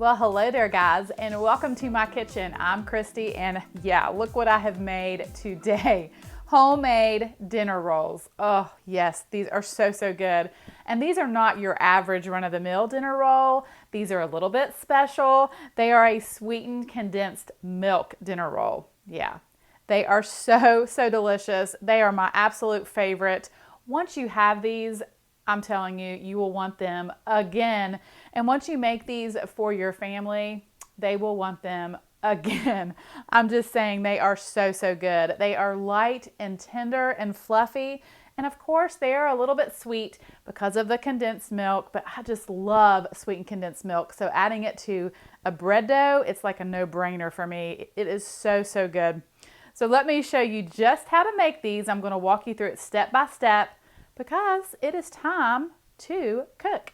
Well, hello there guys, and welcome to my kitchen. I'm Christy, and yeah, look what I have made today. Homemade dinner rolls. Oh yes, these are so good. And these are not your average run-of-the-mill dinner roll. These are a little bit special. They are a sweetened condensed milk dinner roll. Yeah, they are so delicious. They are my absolute favorite. Once you have these, I'm telling you, you will want them again. And once you make these for your family, they will want them again. I'm just saying, they are so good. They are light and tender and fluffy. And of course, they are a little bit sweet because of the condensed milk, but I just love sweetened condensed milk. So adding it to a bread dough, it's like a no-brainer for me. It is so good. So let me show you just how to make these. I'm going to walk you through it step by step, because it is time to cook.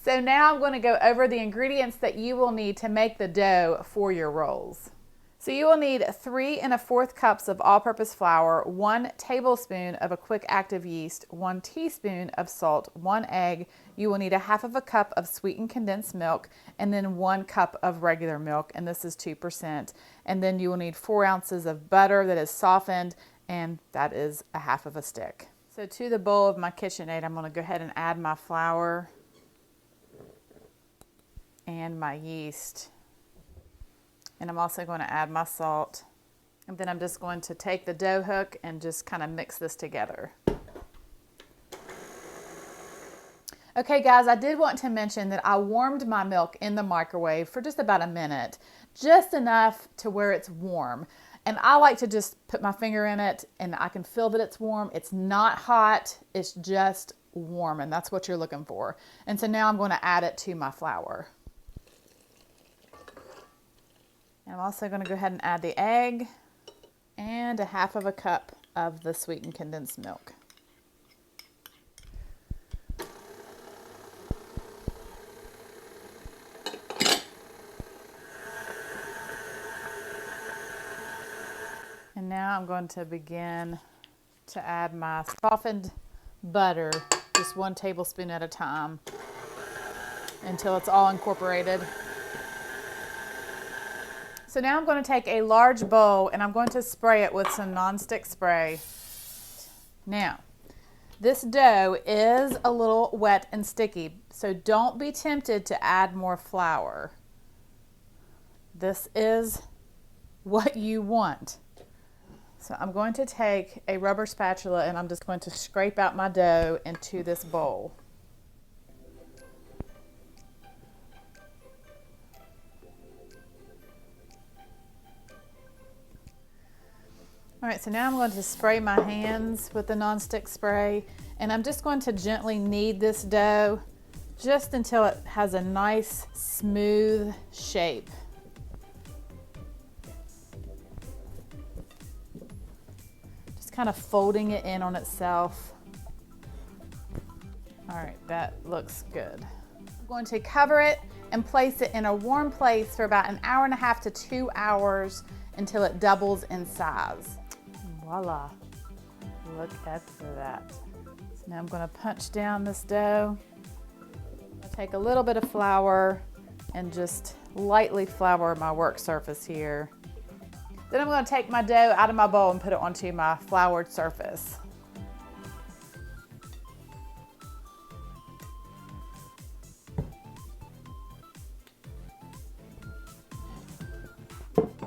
So now I'm going to go over the ingredients that you will need to make the dough for your rolls. So you will need 3 1/4 cups of all-purpose flour, 1 tablespoon of a quick active yeast, 1 teaspoon of salt, 1 egg. You will need 1/2 cup of sweetened condensed milk, and then 1 cup of regular milk, and this is 2%. And then you will need 4 ounces of butter that is softened, and that is 1/2 stick. So to the bowl of my KitchenAid, I'm going to go ahead and add my flour and my yeast. And I'm also going to add my salt. And then I'm just going to take the dough hook and just kind of mix this together. Okay guys, I did want to mention that I warmed my milk in the microwave for just about a minute, just enough to where it's warm. And I like to just put my finger in it and I can feel that it's warm. It's not hot, it's just warm, and that's what you're looking for. And so now I'm going to add it to my flour. And I'm also going to go ahead and add the egg and 1/2 cup of the sweetened condensed milk. And now I'm going to begin to add my softened butter, just 1 tablespoon at a time, until it's all incorporated. So now I'm going to take a large bowl and I'm going to spray it with some nonstick spray. Now, this dough is a little wet and sticky, so don't be tempted to add more flour. This is what you want. So I'm going to take a rubber spatula and I'm just going to scrape out my dough into this bowl. All right, so now I'm going to spray my hands with the nonstick spray, and I'm just going to gently knead this dough just until it has a nice smooth shape. Kind of folding it in on itself. All right, that looks good. I'm going to cover it and place it in a warm place for about 1.5 hours to 2 hours until it doubles in size. Voila, look at that. So now I'm going to punch down this dough. I'll take a little bit of flour and just lightly flour my work surface here. Then I'm going to take my dough out of my bowl and put it onto my floured surface.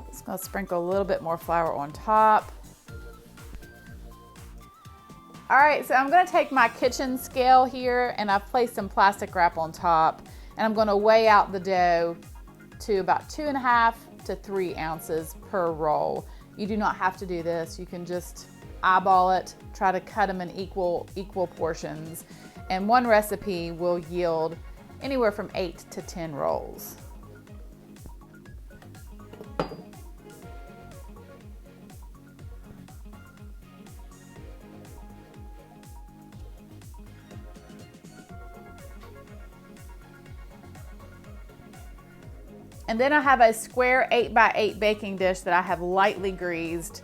Just going to sprinkle a little bit more flour on top. All right, so I'm going to take my kitchen scale here and I've placed some plastic wrap on top, and I'm going to weigh out the dough to about 2.5 to 3 ounces per roll. You do not have to do this. You can just eyeball it, try to cut them in equal portions, and one recipe will yield anywhere from 8 to 10 rolls. And then I have a square 8x8 baking dish that I have lightly greased,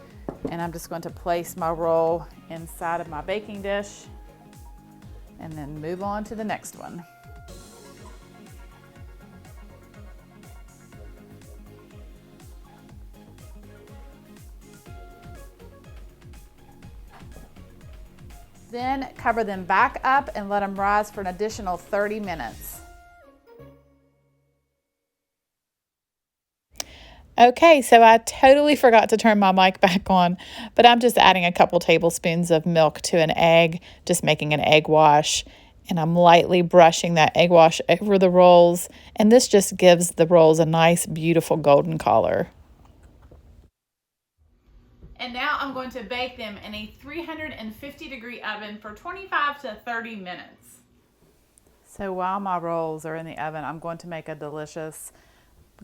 and I'm just going to place my roll inside of my baking dish and then move on to the next one. Then cover them back up and let them rise for an additional 30 minutes. Okay, so I totally forgot to turn my mic back on, but I'm just adding a couple tablespoons of milk to an egg, just making an egg wash. And I'm lightly brushing that egg wash over the rolls, and this just gives the rolls a nice, beautiful golden color. And now I'm going to bake them in a 350-degree oven for 25 to 30 minutes. So while my rolls are in the oven, I'm going to make a delicious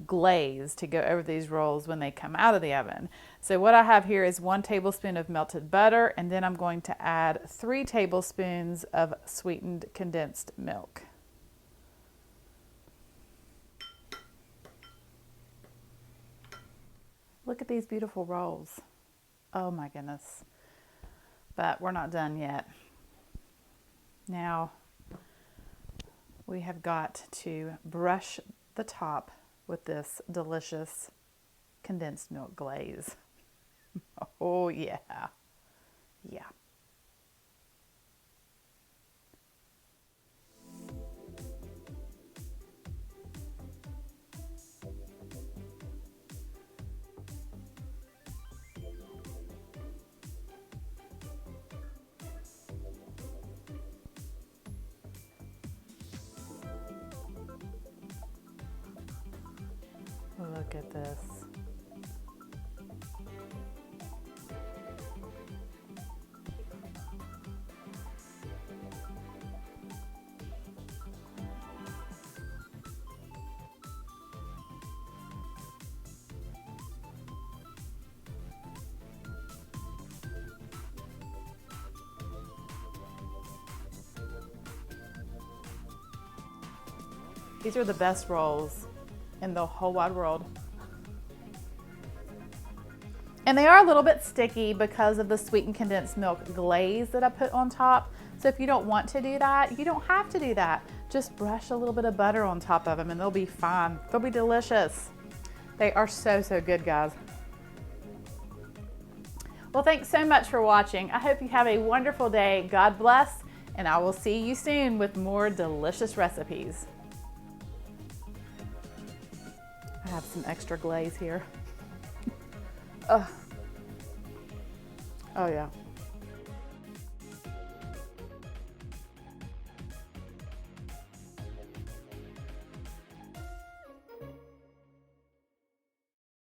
glaze to go over these rolls when they come out of the oven. So what I have here is 1 tablespoon of melted butter, and then I'm going to add 3 tablespoons of sweetened condensed milk. Look at these beautiful rolls. Oh my goodness. But we're not done yet. Now we have got to brush the top with this delicious condensed milk glaze. Oh yeah. Yeah. Look at this. These are the best rolls in the whole wide world. And they are a little bit sticky because of the sweetened condensed milk glaze that I put on top. So if you don't want to do that, you don't have to do that. Just brush a little bit of butter on top of them and they'll be fine. They'll be delicious. They are so, so good, guys. Well, thanks so much for watching. I hope you have a wonderful day. God bless, and I will see you soon with more delicious recipes. I have some extra glaze here. Oh yeah.